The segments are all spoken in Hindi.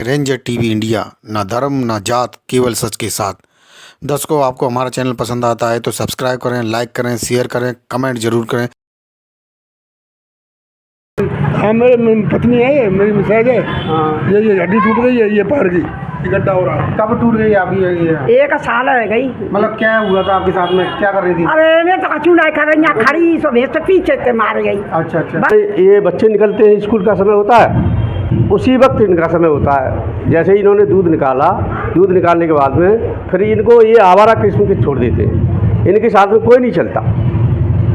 रेंजर टीवी इंडिया, ना धर्म ना जात, केवल सच के साथ। दर्शकों, आपको हमारा चैनल पसंद आता है तो सब्सक्राइब करें, लाइक करें, शेयर करें, कमेंट जरूर करें। हाँ, मेरी पत्नी है, मेरी मिसेज है। हाँ, ये हड्डी टूट गई है, ये पैर की गड्ढा हो रहा है। कब टूट गई आपकी ये? एक साल है गई। मतलब क्या हुआ था आपके साथ में, क्या कर रही थी? अरे मैं तो कचू नहीं कर रही, यहाँ खड़ी सो भैंस से पीछे से मार गई। अच्छा। ये बच्चे निकलते हैं, स्कूल का समय होता है, उसी वक्त इनका समय होता है। जैसे ही इन्होंने दूध निकाला, दूध निकालने के बाद में फिर इनको ये आवारा किस्म के छोड़ देते हैं। इनके साथ में कोई नहीं चलता।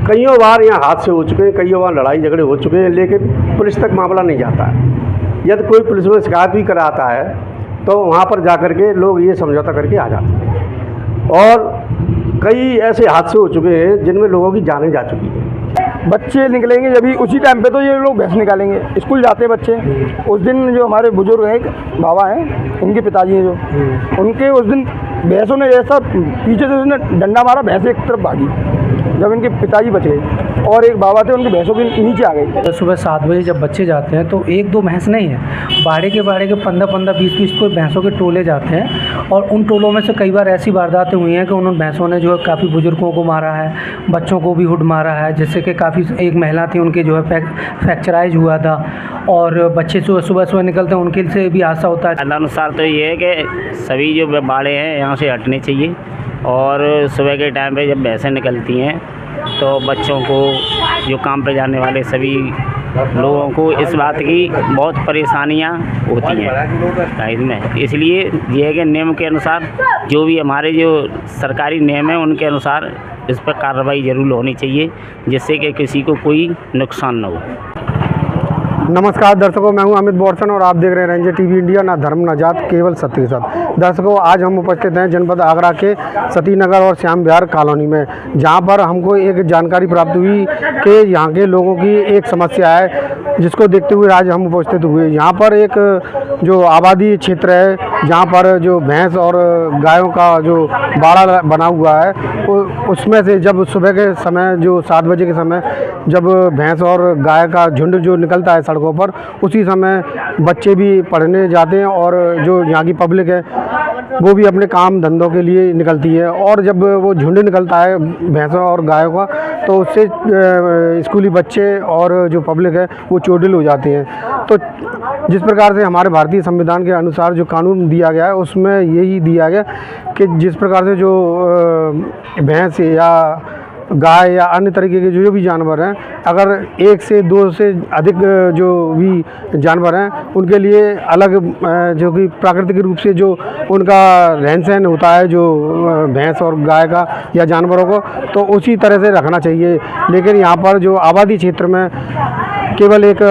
कईयों बार यहाँ हादसे हो चुके हैं, कईयों बार लड़ाई झगड़े हो चुके हैं, लेकिन पुलिस तक मामला नहीं जाता है। यदि कोई पुलिस में शिकायत भी कराता है तो वहाँ पर जा कर के लोग ये समझौता करके आ जाते हैं। और कई ऐसे हादसे हो चुके हैं जिनमें लोगों की जानें जा चुकी हैं। बच्चे निकलेंगे जब उसी टाइम पे तो ये लोग भैंस निकालेंगे। स्कूल जाते हैं बच्चे। उस दिन जो हमारे बुजुर्ग हैं, बाबा हैं, इनके पिताजी हैं जो, उनके उस दिन भैंसों ने ऐसा पीछे से उसने डंडा मारा, भैंस एक तरफ भागी। जब इनके पिताजी बच गए और एक बाबा थे, उनकी भैंसों के नीचे आ गई। सुबह 7 बजे जब बच्चे जाते हैं तो एक दो भैंस नहीं है, बाड़े के 15-15, 20-20 को भैंसों के टोले जाते हैं। और उन टोलों में से कई बार ऐसी वारदातें हुई हैं कि उन भैंसों ने जो है काफ़ी बुजुर्गों को मारा है, बच्चों को भी हुड मारा है, जिससे कि काफ़ी एक महिला थी, उनके जो है फ्रैक्चराइज हुआ था। और बच्चे सुबह निकलते हैं, उनके से भी हादसा होता है। अनुसार तो ये है कि सभी जो बाड़े हैं यहाँ से हटने चाहिए। और सुबह के टाइम पे जब भैंसें निकलती हैं तो बच्चों को, जो काम पे जाने वाले सभी लोगों को इस बात की बहुत परेशानियाँ होती हैं इसमें। इसलिए ये है कि नियम के अनुसार, जो भी हमारे जो सरकारी नियम हैं उनके अनुसार इस पर कार्रवाई ज़रूर होनी चाहिए, जिससे कि किसी को कोई नुकसान न हो। नमस्कार दर्शकों, मैं हूं अमित बोरसन और आप देख रहे हैं रेंजर टीवी इंडिया, ना धर्म ना जात, केवल सत्य के साथ। दर्शकों, आज हम उपस्थित हैं जनपद आगरा के सती नगर और श्याम विहार कॉलोनी में, जहां पर हमको एक जानकारी प्राप्त हुई कि यहां के लोगों की एक समस्या है, जिसको देखते हुए आज हम उपस्थित हुए। यहाँ पर एक जो आबादी क्षेत्र है, जहाँ पर जो भैंस और गायों का जो बाड़ा बना हुआ है, उसमें से जब सुबह के समय, जो 7 बजे के समय, जब भैंस और गाय का झुंड जो निकलता है सड़कों पर, उसी समय बच्चे भी पढ़ने जाते हैं और जो यहाँ की पब्लिक है वो भी अपने काम धंधों के लिए निकलती है। और जब वो झुंड निकलता है भैंसों और गायों का, तो उससे स्कूली बच्चे और जो पब्लिक है वो चोटिल हो जाते हैं। तो जिस प्रकार से हमारे भारतीय संविधान के अनुसार जो कानून दिया गया है, उसमें यही दिया गया कि जिस प्रकार से जो भैंस या गाय या अन्य तरीके के जो भी जानवर हैं, अगर 1 से 2 से अधिक जो भी जानवर हैं, उनके लिए अलग जो कि प्राकृतिक रूप से जो उनका रहन सहन होता है, जो भैंस और गाय का या जानवरों को, तो उसी तरह से रखना चाहिए। लेकिन यहाँ पर जो आबादी क्षेत्र में केवल एक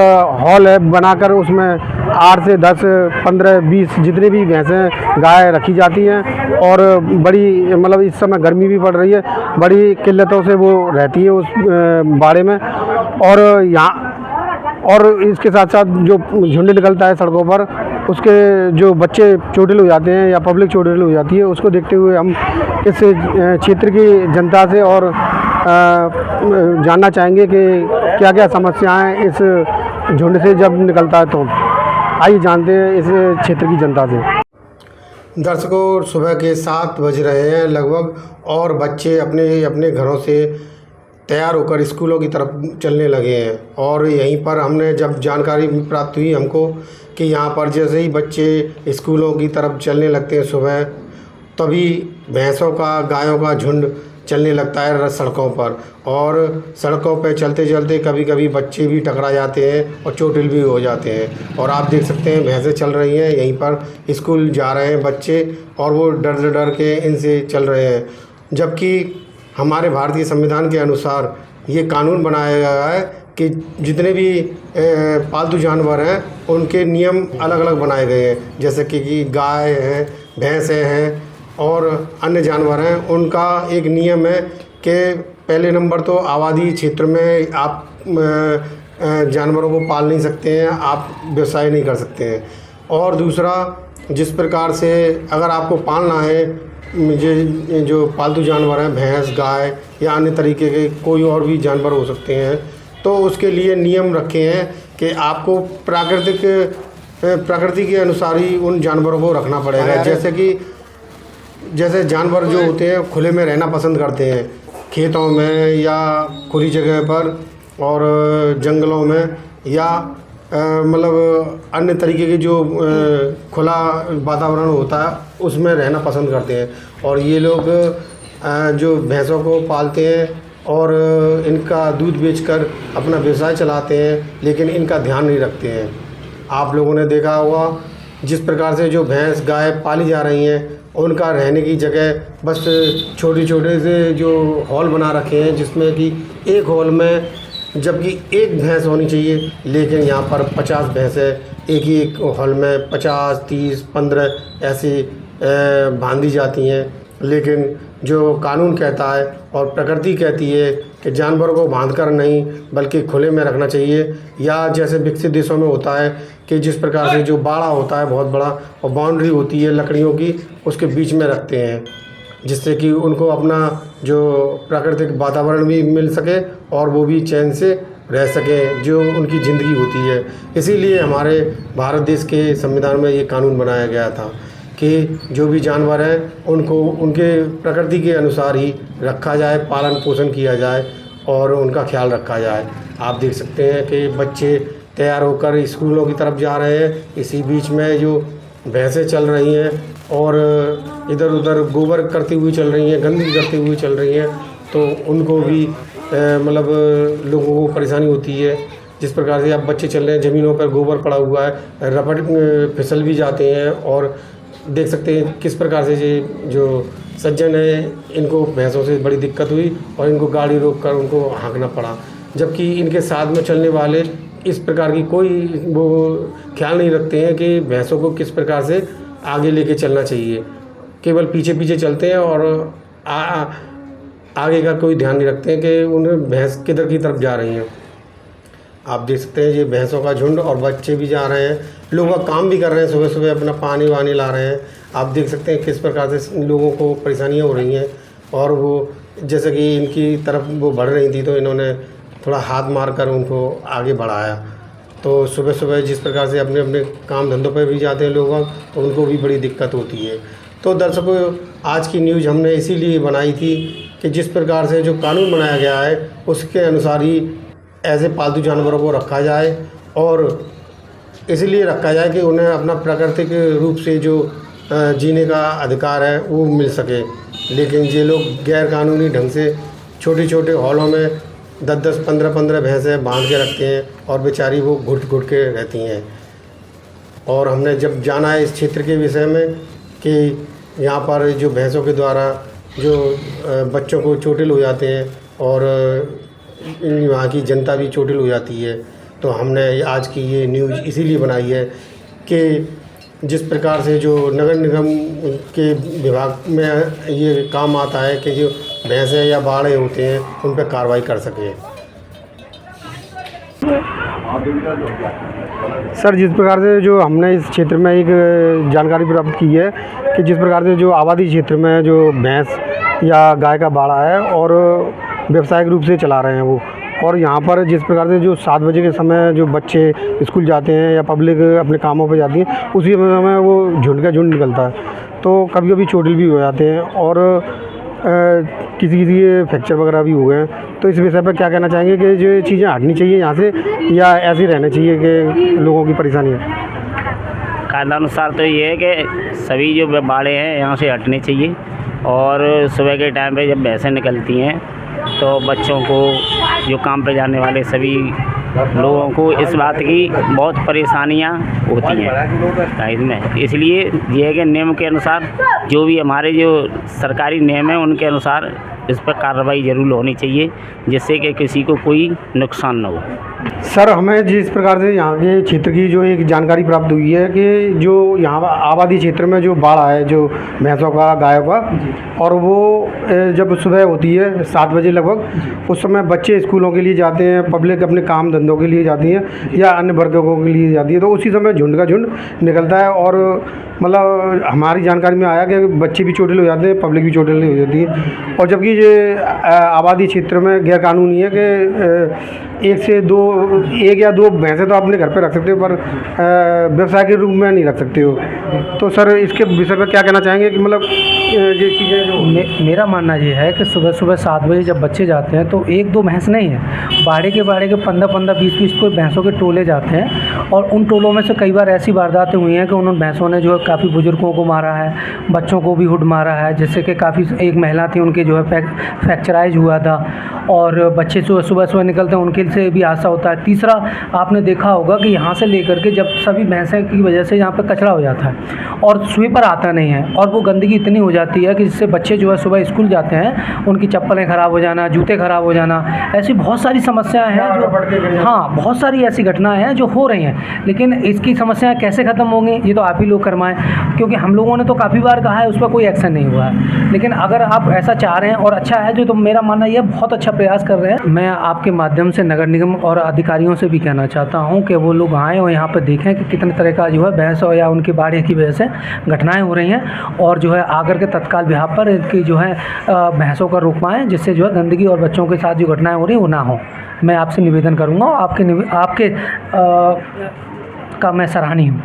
हॉल है बनाकर, उसमें 8 से 10, 15, 20 जितनी भी भैंसें गाय रखी जाती हैं। और बड़ी, मतलब इस समय गर्मी भी पड़ रही है, बड़ी किल्लतों से वो रहती है उस बाड़े में। और यहाँ, और इसके साथ साथ जो झुंड निकलता है सड़कों पर, उसके जो बच्चे चोटिल हो जाते हैं या पब्लिक चोटिल हो जाती है, उसको देखते हुए हम इस क्षेत्र की जनता से और जानना चाहेंगे कि क्या क्या समस्याएं इस झुंड से जब निकलता है। तो आइए जानते हैं इस क्षेत्र की जनता से। दर्शकों, सुबह के 7 बज रहे हैं लगभग, और बच्चे अपने अपने घरों से तैयार होकर स्कूलों की तरफ चलने लगे हैं। और यहीं पर हमने जब जानकारी प्राप्त हुई हमको कि यहाँ पर जैसे ही बच्चे स्कूलों की तरफ चलने लगते हैं सुबह, तभी भैंसों का, गायों का झुंड चलने लगता है सड़कों पर। और सड़कों पर चलते चलते कभी कभी बच्चे भी टकरा जाते हैं और चोटिल भी हो जाते हैं। और आप देख सकते हैं भैंसें चल रही हैं, यहीं पर स्कूल जा रहे हैं बच्चे, और वो डर डर के इनसे चल रहे हैं। जबकि हमारे भारतीय संविधान के अनुसार ये कानून बनाया गया है कि जितने भी पालतू जानवर हैं उनके नियम अलग अलग बनाए गए हैं। जैसे कि गाय हैं, भैंसें हैं और अन्य जानवर हैं, उनका एक नियम है कि पहले नंबर तो आबादी क्षेत्र में आप जानवरों को पाल नहीं सकते हैं, आप व्यवसाय नहीं कर सकते हैं। और दूसरा, जिस प्रकार से अगर आपको पालना है, जो पालतू जानवर हैं, भैंस, गाय या अन्य तरीके के कोई और भी जानवर हो सकते हैं, तो उसके लिए नियम रखे हैं कि आपको प्राकृतिक प्रकृति के अनुसार ही उन जानवरों को रखना पड़ेगा। जैसे जानवर जो होते हैं खुले में रहना पसंद करते हैं, खेतों में या खुली जगह पर और जंगलों में या मतलब अन्य तरीके के जो खुला वातावरण होता है उसमें रहना पसंद करते हैं। और ये लोग जो भैंसों को पालते हैं और इनका दूध बेचकर अपना व्यवसाय चलाते हैं, लेकिन इनका ध्यान नहीं रखते हैं। आप लोगों ने देखा होगा जिस प्रकार से जो भैंस गाय पाली जा रही हैं उनका रहने की जगह बस छोटे छोटे से जो हॉल बना रखे हैं, जिसमें कि एक हॉल में जबकि एक भैंस होनी चाहिए, लेकिन यहाँ पर 50 भैंस है। एक ही एक हॉल में 50, 30, 15 ऐसी बांधी जाती हैं। लेकिन जो कानून कहता है और प्रकृति कहती है कि जानवरों को बांधकर नहीं बल्कि खुले में रखना चाहिए, या जैसे विकसित देशों में होता है कि जिस प्रकार से जो बाड़ा होता है बहुत बड़ा और बाउंड्री होती है लकड़ियों की, उसके बीच में रखते हैं, जिससे कि उनको अपना जो प्राकृतिक वातावरण भी मिल सके और वो भी चैन से रह सकें जो उनकी ज़िंदगी होती है। इसीलिए हमारे भारत देश के संविधान में ये कानून बनाया गया था कि जो भी जानवर हैं उनको उनके प्रकृति के अनुसार ही रखा जाए, पालन पोषण किया जाए और उनका ख्याल रखा जाए। आप देख सकते हैं कि बच्चे तैयार होकर स्कूलों की तरफ जा रहे हैं, इसी बीच में जो भैंसें चल रही हैं और इधर उधर गोबर करती हुई चल रही हैं, गंदगी करती हुई चल रही हैं, तो उनको भी मतलब लोगों को परेशानी होती है। जिस प्रकार से अब बच्चे चल रहे हैं, ज़मीनों पर गोबर पड़ा हुआ है, रपट फिसल भी जाते हैं और देख सकते हैं किस प्रकार से ये जो सज्जन है इनको भैंसों से बड़ी दिक्कत हुई और इनको गाड़ी रोक कर उनको हाँकना पड़ा, जबकि इनके साथ में चलने वाले इस प्रकार की कोई वो ख्याल नहीं रखते हैं कि भैंसों को किस प्रकार से आगे लेके चलना चाहिए। केवल पीछे पीछे चलते हैं और आगे का कोई ध्यान नहीं रखते हैं कि उन्हें भैंस किधर की तरफ जा रही हैं। आप देख सकते हैं ये भैंसों का झुंड और बच्चे भी जा रहे हैं, लोग काम भी कर रहे हैं, सुबह सुबह अपना पानी वानी ला रहे हैं। आप देख सकते हैं किस प्रकार से लोगों को परेशानियाँ हो रही हैं और वो जैसे कि इनकी तरफ वो बढ़ रही थी तो इन्होंने थोड़ा हाथ मारकर उनको आगे बढ़ाया। तो सुबह सुबह जिस प्रकार से अपने अपने काम धंधों पर भी जाते हैं लोग, तो उनको भी बड़ी दिक्कत होती है। तो दर्शकों, आज की न्यूज़ हमने इसीलिए बनाई थी कि जिस प्रकार से जो कानून बनाया गया है उसके अनुसार ही ऐसे पालतू जानवरों को रखा जाए और इसलिए रखा जाए कि उन्हें अपना प्राकृतिक रूप से जो जीने का अधिकार है वो मिल सके। लेकिन ये लोग गैर कानूनी ढंग से छोटे छोटे हॉलों में 10-10, 15-15 भैंसें बांध के रखते हैं और बेचारी वो घुट घुट के रहती हैं। और हमने जब जाना है इस क्षेत्र के विषय में कि यहाँ पर जो भैंसों के द्वारा जो बच्चों को चोटिल हो जाते हैं और वहाँ की जनता भी चोटिल हो जाती है, तो हमने आज की ये न्यूज़ इसीलिए बनाई है कि जिस प्रकार से जो नगर निगम के विभाग में ये काम आता है कि जो भैंसें या बाड़े होते हैं उन पर कार्रवाई कर सकें। सर, जिस प्रकार से जो हमने इस क्षेत्र में एक जानकारी प्राप्त की है कि जिस प्रकार से जो आबादी क्षेत्र में जो भैंस या गाय का बाड़ा है और व्यावसायिक रूप से चला रहे हैं वो, और यहाँ पर जिस प्रकार से जो 7 बजे के समय जो बच्चे स्कूल जाते हैं या पब्लिक अपने कामों पे जाती है, उसी समय वो झुंड का झुंड निकलता है, तो कभी कभी चोटिल भी हो जाते हैं और किसी किसी के फ्रैक्चर वगैरह भी हो गए हैं। तो इस विषय पर क्या कहना चाहेंगे कि जो ये चीज़ें हटनी चाहिए यहाँ से या ऐसे ही रहना चाहिए कि लोगों की परेशानी है? कायदानुसार तो ये है कि सभी जो बाड़े हैं यहाँ से हटने चाहिए और सुबह के टाइम पे जब भैंसें निकलती हैं तो बच्चों को, जो काम पे जाने वाले सभी लोगों को इस बात की बहुत परेशानियाँ होती हैं इसमें। इसलिए ये है कि नियम के अनुसार जो भी हमारे जो सरकारी नियम हैं उनके अनुसार इस पर कार्रवाई ज़रूर होनी चाहिए, जिससे कि किसी को कोई नुकसान न हो। सर, हमें जिस प्रकार से यहाँ के क्षेत्र की जो एक जानकारी प्राप्त हुई है कि जो यहाँ आबादी क्षेत्र में जो बाढ़ है जो भैंसों का, गायों का, और वो जब सुबह होती है 7 बजे लगभग, उस समय बच्चे स्कूलों के लिए जाते हैं, पब्लिक अपने काम धंधों के लिए जाती है या अन्य वर्गों के लिए जाती है, तो उसी समय झुंड का झुंड निकलता है। और मतलब हमारी जानकारी में आया कि बच्चे भी चोटिल हो जाते हैं, पब्लिक भी चोटिल हो जाती है। और जबकि ये आबादी क्षेत्र में गैर कानूनी है कि 1 से 2 एक या दो भैंसें तो अपने घर पे रख सकते हो, पर व्यवसाय के रूप में नहीं रख सकते हो। तो सर इसके विषय पर क्या कहना चाहेंगे कि मतलब ये चीज़ें जो मेरा मानना ये है कि सुबह सुबह 7 बजे जब बच्चे जाते हैं तो एक दो भैंस नहीं है, बाड़े के 15-15 20-20 को भैंसों के टोले जाते हैं और उन टोलों में से कई बार ऐसी वारदातें हुई हैं कि उन भैंसों ने जो है काफ़ी बुजुर्गों को मारा है, बच्चों को भी हुड मारा है, जिससे कि काफ़ी एक महिला थी उनके जो है फ्रैक्चराइज हुआ था और बच्चे सुबह निकलते हैं उनके से भी हादसा होता है। तीसरा आपने देखा होगा कि यहाँ से लेकर के जब सभी भैंसें की वजह से यहाँ पर कचरा हो जाता है और स्वीपर आता नहीं है और वो गंदगी इतनी हो जाती है कि जिससे बच्चे जो है सुबह स्कूल जाते हैं उनकी चप्पलें ख़राब हो जाना, जूते ख़राब हो जाना, ऐसी बहुत सारी समस्याएं हैं जो, हाँ बहुत सारी ऐसी घटनाएं हैं जो हो रही हैं। लेकिन इसकी समस्याएं कैसे ख़त्म होंगी ये तो आप ही लोग करवाएं, क्योंकि हम लोगों ने तो काफ़ी बार कहा है, उस पर कोई एक्शन नहीं हुआ है। लेकिन अगर आप ऐसा चाह रहे हैं और अच्छा है जो, तो मेरा मानना यह बहुत अच्छा प्रयास कर रहे हैं। मैं आपके माध्यम से नगर निगम और अधिकारियों से भी कहना चाहता हूँ कि वो लोग आएँ और यहाँ पर देखें कि कितने तरह का जो है भैंस या उनकी बाड़े की वजह से घटनाएँ हो रही हैं और जो है आकर के तत्काल बिहार पर इनकी जो है भैंसों का रोक पाएँ, जिससे जो है गंदगी और बच्चों के साथ जो घटनाएँ हो रही हैं वो ना हो। मैं आपसे निवेदन करूँगा, आपके का मैं सराहनीय हूँ।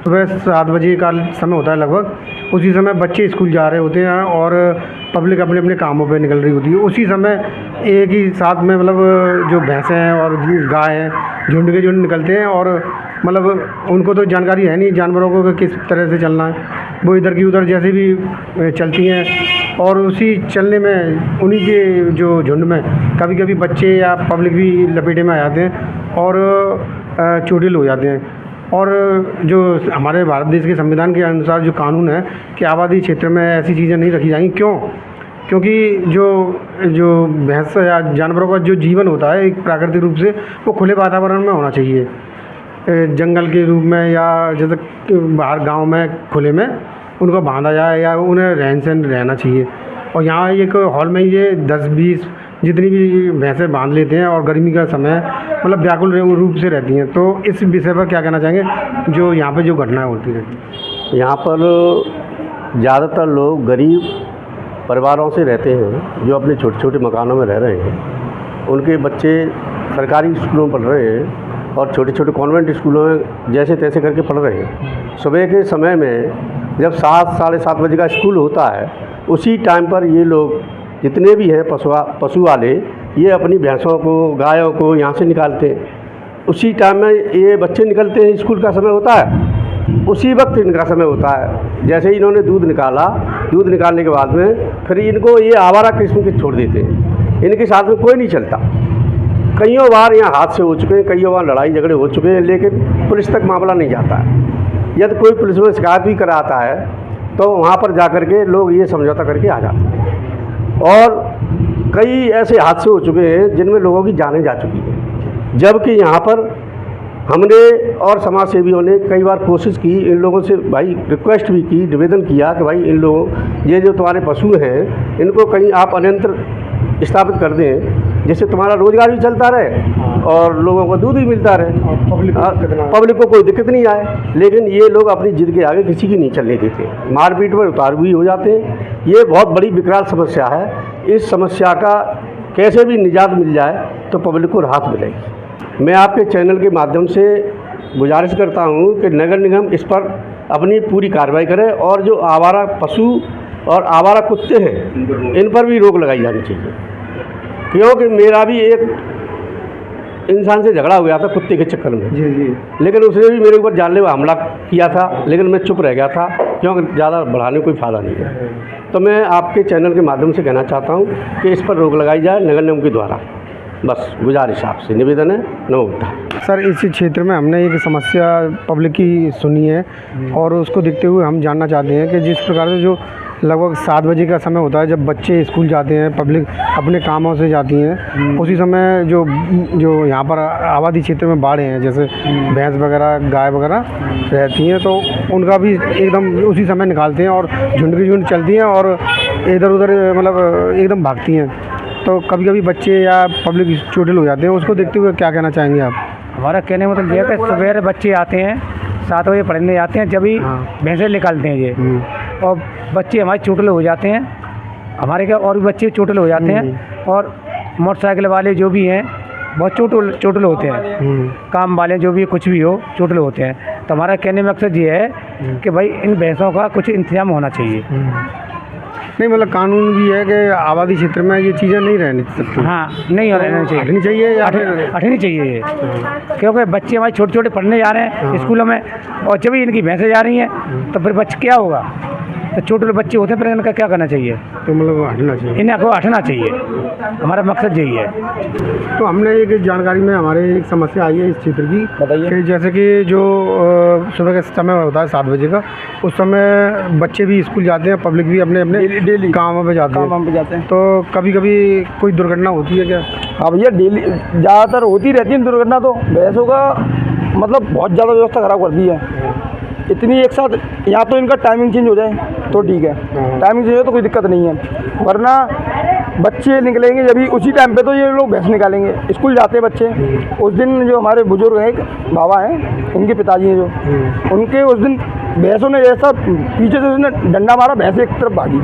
सुबह 7 बजे का समय होता है लगभग, उसी समय बच्चे स्कूल जा रहे होते हैं और पब्लिक अपने अपने कामों पे निकल रही होती है। उसी समय एक ही साथ में मतलब जो भैंसें हैं और गाय हैं झुंड के झुंड निकलते हैं और मतलब उनको तो जानकारी है नहीं जानवरों को कि किस तरह से चलना है, वो इधर की उधर जैसे भी चलती हैं और उसी चलने में उन्हीं के जो झुंड में कभी कभी बच्चे या पब्लिक भी लपेटे में आ जाते हैं और चोटिल हो जाते हैं। और जो हमारे भारत देश के संविधान के अनुसार जो कानून है कि आबादी क्षेत्र में ऐसी चीज़ें नहीं रखी जाएंगी। क्योंकि जो भैंस या जानवरों का जो जीवन होता है एक प्राकृतिक रूप से वो खुले वातावरण में होना चाहिए, जंगल के रूप में या जैसे बाहर गांव में खुले में उनको बांधा जाए या उन्हें रहन सहन रहना चाहिए। और यहाँ एक हॉल में ये 10-20 जितनी भी भैंसें बांध लेते हैं और गर्मी का समय मतलब व्याकुल रूप से रहती हैं। तो इस विषय पर क्या कहना चाहेंगे जो यहाँ पे जो घटनाएं होती रहती हैं? यहाँ पर ज़्यादातर लोग गरीब परिवारों से रहते हैं जो अपने छोटे छोटे मकानों में रह रहे हैं। उनके बच्चे सरकारी स्कूलों में पढ़ रहे हैं और छोटे छोटे कॉन्वेंट स्कूलों में जैसे तैसे करके पढ़ रहे हैं। सुबह के समय में जब 7-7:30 बजे का स्कूल होता है उसी टाइम पर ये लोग जितने भी हैं पशु वाले ये अपनी भैंसों को गायों को यहाँ से निकालते हैं। उसी टाइम में ये बच्चे निकलते हैं, स्कूल का समय होता है, उसी वक्त इनका समय होता है। जैसे ही इन्होंने दूध निकाला, दूध निकालने के बाद में फिर इनको ये आवारा किस्म के छोड़ देते हैं, इनके साथ में कोई नहीं चलता। कईयों बार यहाँ हादसे हो चुके हैं, कईयों बार लड़ाई झगड़े हो चुके हैं, लेकिन पुलिस तक मामला नहीं जाता है। यदि कोई पुलिस में शिकायत भी कराता है तो वहाँ पर जा कर के लोग ये समझौता करके आ जाते हैं। और कई ऐसे हादसे हो चुके हैं जिनमें लोगों की जानें जा चुकी हैं, जबकि यहाँ पर हमने और समाज सेवियों ने कई बार कोशिश की, इन लोगों से भाई रिक्वेस्ट भी की, निवेदन किया कि भाई इन लोगों ये जो तुम्हारे पशु हैं इनको कहीं आप अन्यंत्र स्थापित कर दें जिससे तुम्हारा रोज़गार भी चलता रहे और लोगों को दूध भी मिलता रहे, पब्लिक को कोई दिक्कत नहीं आए। लेकिन ये लोग अपनी जिद के आगे किसी की नहीं चलने देते, मारपीट में उतारू भी हो जाते हैं। ये बहुत बड़ी विकराल समस्या है। इस समस्या का कैसे भी निजात मिल जाए तो पब्लिक को राहत मिलेगी। मैं आपके चैनल के माध्यम से गुजारिश करता हूँ कि नगर निगम इस पर अपनी पूरी कार्रवाई करे और जो आवारा पशु और आवारा कुत्ते हैं इन पर भी रोक लगाई जानी चाहिए। क्योंकि मेरा भी एक इंसान से झगड़ा हो गया था कुत्ते के चक्कर में, लेकिन उसने भी मेरे ऊपर जानलेवा हमला किया था, लेकिन मैं चुप रह गया था क्योंकि ज़्यादा बढ़ाने कोई फ़ायदा नहीं है। तो मैं आपके चैनल के माध्यम से कहना चाहता हूँ कि इस पर रोक लगाई जाए नगर निगम के द्वारा। बस गुजारिश आपसे निवेदन है। नमस्कार सर, इस क्षेत्र में हमने एक समस्या पब्लिक की सुनी है और उसको देखते हुए हम जानना चाहते हैं कि जिस प्रकार से जो लगभग 7 बजे का समय होता है जब बच्चे स्कूल जाते हैं, पब्लिक अपने कामों से जाती हैं, उसी समय जो यहाँ पर आबादी क्षेत्र में बाढ़ हैं जैसे भैंस वगैरह गाय वगैरह रहती हैं तो उनका भी एकदम उसी समय निकालते हैं और झुंड की झुंड चलती हैं और इधर उधर मतलब एकदम भागती हैं। तो कभी कभी बच्चे या पब्लिक चोटिल हो जाते हैं, उसको देखते हुए क्या कहना चाहेंगे आप? हमारा कहने मतलब ये है कि सवेरे बच्चे आते हैं 7 बजे पढ़ने जाते हैं, जब भी भैंसें निकालते हैं ये और बच्चे हमारे चोटिल हो जाते हैं, हमारे क्या और भी बच्चे चोटिल हो जाते हैं और मोटरसाइकिल वाले जो भी हैं बहुत चोटले होते हैं, काम वाले जो भी कुछ भी हो चोटले होते हैं। तो हमारा कहने में मकसद ये है कि भाई इन भैंसों का कुछ इंतजाम होना चाहिए। नहीं मतलब कानून भी है कि आबादी क्षेत्र में ये चीज़ें नहीं रहनी सकती। हाँ, नहीं रहना चाहिए, हटनी चाहिए या फिर हटनी चाहिए ये, क्योंकि बच्चे हमारे छोटे छोटे पढ़ने जा रहे हैं स्कूलों में, और जब इनकी भैंसें जा रही हैं तो फिर बच्चे क्या होगा, तो छोटे बच्चे होते हैं, फिर इनका क्या करना चाहिए, तो मतलब हटना चाहिए, इन्हें को हटना चाहिए। हमारा मकसद यही है। तो हमने एक जानकारी में हमारे एक समस्या आई है इस क्षेत्र की, बताइए। कि जैसे कि जो सुबह का समय होता है 7 बजे का, उस समय बच्चे भी स्कूल जाते हैं, पब्लिक भी अपने अपने डेली कामों पे जाते हैं, हैं। तो कभी कभी कोई दुर्घटना होती है क्या? हाँ भैया, डेली ज़्यादातर होती रहती है दुर्घटना। तो भैंसों का मतलब बहुत ज़्यादा व्यवस्था खराब कर दी है। इतनी एक साथ, या तो इनका टाइमिंग चेंज हो जाए तो ठीक है, टाइमिंग चेंज हो तो कोई दिक्कत नहीं है, वरना बच्चे निकलेंगे जब भी उसी टाइम पे तो ये लोग भैंस निकालेंगे। स्कूल जाते हैं बच्चे, उस दिन जो हमारे बुजुर्ग हैं, बाबा हैं, इनके पिताजी हैं जो, उनके उस दिन भैंसों ने ऐसा पीछे से उसने डंडा मारा, भैंस एक तरफ भागी,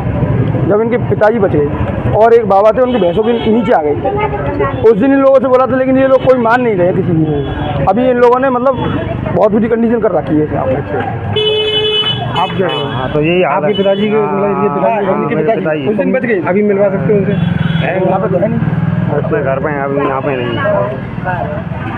जब इनके पिताजी बच गए और एक बाबा थे उनकी भैंसों के नीचे आ गई। उस दिन इन लोगों से बोला था, लेकिन ये लोग कोई मान नहीं रहे किसी की। अभी इन लोगों ने मतलब बहुत बुरी कंडीशन कर रखी है आप क्या? हाँ, तो यही आपके पिताजी के मतलब इनके पिताजी उस दिन बच गए। अभी मिलवा सकते हो उनसे? यहाँ पे तो है नहीं, अपने घर पे हैं, अभी यहाँ पे नहीं।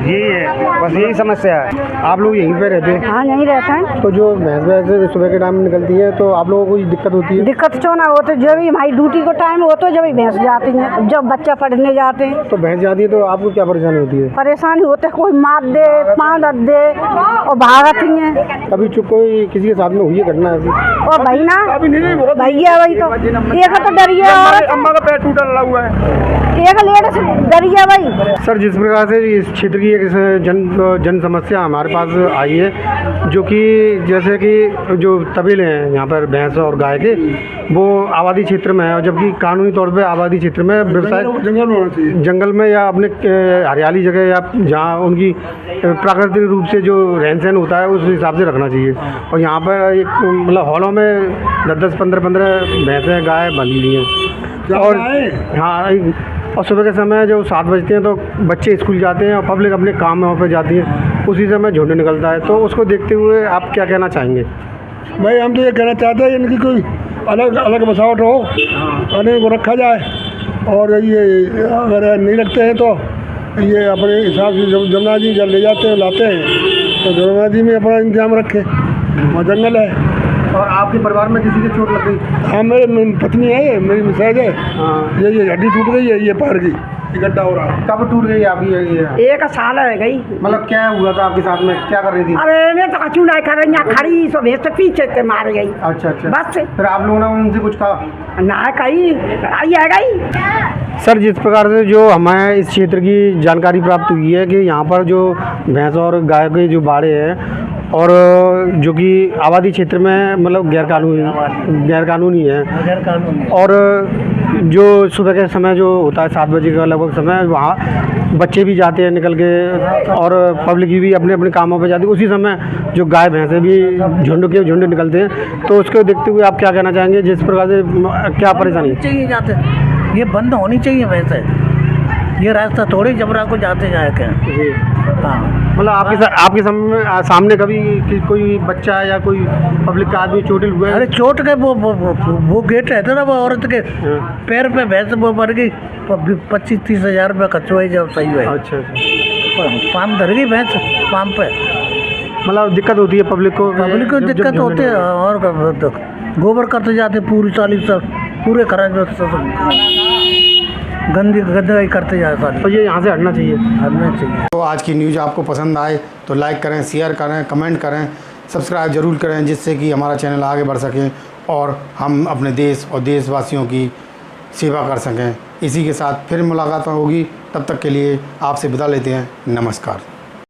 यही है, बस यही समस्या है। आप लोग यहीं पे रहते हैं? हाँ, यहीं रहते हैं। तो जो भैंस सुबह के टाइम में निकलती है तो आप लोगों को कोई दिक्कत होती है? दिक्कत क्यों ना हो, तो जब भी हमारी ड्यूटी को टाइम हो तो जब भी भैंस जाती हैं, जब बच्चा पढ़ने जाते हैं तो भैंस जाती है तो आपको क्या परेशानी होती है? परेशानी होते, कोई मार दे, पाँव रख दे और भागत ही हैं। कभी कोई किसी के साथ में हुई है घटना ऐसी? और भाई ना अभी नहीं बहुत भैया, वही तो एक तो डरिए और अम्मा का पैर टूटा लगा हुआ है। एक लेट डरिए भाई। सर, जिस प्रकार से इस क्षेत्र की एक जन समस्या हमारे पास आई है, जो कि जैसे कि जो तबेले हैं यहाँ पर भैंस और गाय के, वो आबादी क्षेत्र में है, और जबकि कानूनी तौर पे आबादी क्षेत्र में व्यवसाय जंगल में या अपने हरियाली जगह या जहाँ उनकी प्राकृतिक रूप से जो रहन सहन होता है उस हिसाब से रखना चाहिए। और यहाँ पर एक मतलब हॉलों में 10-10, 15-15 भैंसें गाय बंधी हुई हैं। और हाँ, और सुबह के समय जो 7 बजते हैं तो बच्चे स्कूल जाते हैं और पब्लिक अपने कामों पे जाती है, उसी समय झुंड निकलता है। तो उसको देखते हुए आप क्या कहना चाहेंगे? भाई हम तो ये कहना चाहते हैं इनकी कोई अलग अलग बसावट हो, खाने को रखा जाए, और ये अगर नहीं रखते हैं तो ये अपने हिसाब से जमुना जी जब ले जाते हैं लाते हैं तो जमुना जी में अपना इंतजाम रखें, वहाँ जंगल है। और आपके परिवार में किसी की चोट लग गई? हाँ, मेरी पत्नी है, मेरी मिसेज है। हाँ। ये हड्डी टूट गई है, ये पैर की गड्ढा हो रहा है। कब टूट गई आपकी ये? एक साल रह गई। मतलब क्या हुआ था आपके साथ में, क्या कर रही थी? अरे मैं तो कचू नहीं कर रही, यहाँ खड़ी सो भैंस पीछे से मार गई। अच्छा अच्छा। बस फिर आप लोगों ने उनसे कुछ कहा? ना कही आई है गई। सर, जिस प्रकार से जो हमें इस क्षेत्र की जानकारी प्राप्त हुई है कि यहाँ पर जो भैंस और गाय के जो बाड़े हैं और जो कि आबादी क्षेत्र में मतलब गैरकानूनी है, और जो सुबह के समय जो होता है 7 बजे का लगभग समय, वहाँ बच्चे भी जाते हैं निकल के और पब्लिक भी अपने अपने कामों पे जाती है, उसी समय जो गाय भैंसे भी झुंड निकलते हैं। तो उसको देखते हुए आप क्या कहना चाहेंगे, जिस प्रकार से क्या परेशानी चाहिए जाते, ये बंद होनी चाहिए वैसे, ये रास्ता थोड़ी जबरा को जाते जाए क्या। हाँ, मतलब आपके सामने कभी कोई बच्चा या कोई पब्लिक का आदमी चोटिल हुआ है? अरे चोट के वो गेट रहते ना, वो औरत के पैर पे भैंस वो मर गई, 25-30 हज़ार रुपये खर्च हुआ जब सही हुआ। अच्छा अच्छा। पाम धर गई भैंस पाम पे, मतलब दिक्कत होती है पब्लिक को दिक्कत होती है, और गोबर करते जाते पूरी 40 पूरे खराब गंदगी करते जाते, तो ये यहाँ से हटना चाहिए। तो आज की न्यूज़ आपको पसंद आए तो लाइक करें, शेयर करें, कमेंट करें, सब्सक्राइब ज़रूर करें, जिससे कि हमारा चैनल आगे बढ़ सके और हम अपने देश और देशवासियों की सेवा कर सकें। इसी के साथ फिर मुलाकात होगी, तब तक के लिए आपसे विदा लेते हैं। नमस्कार।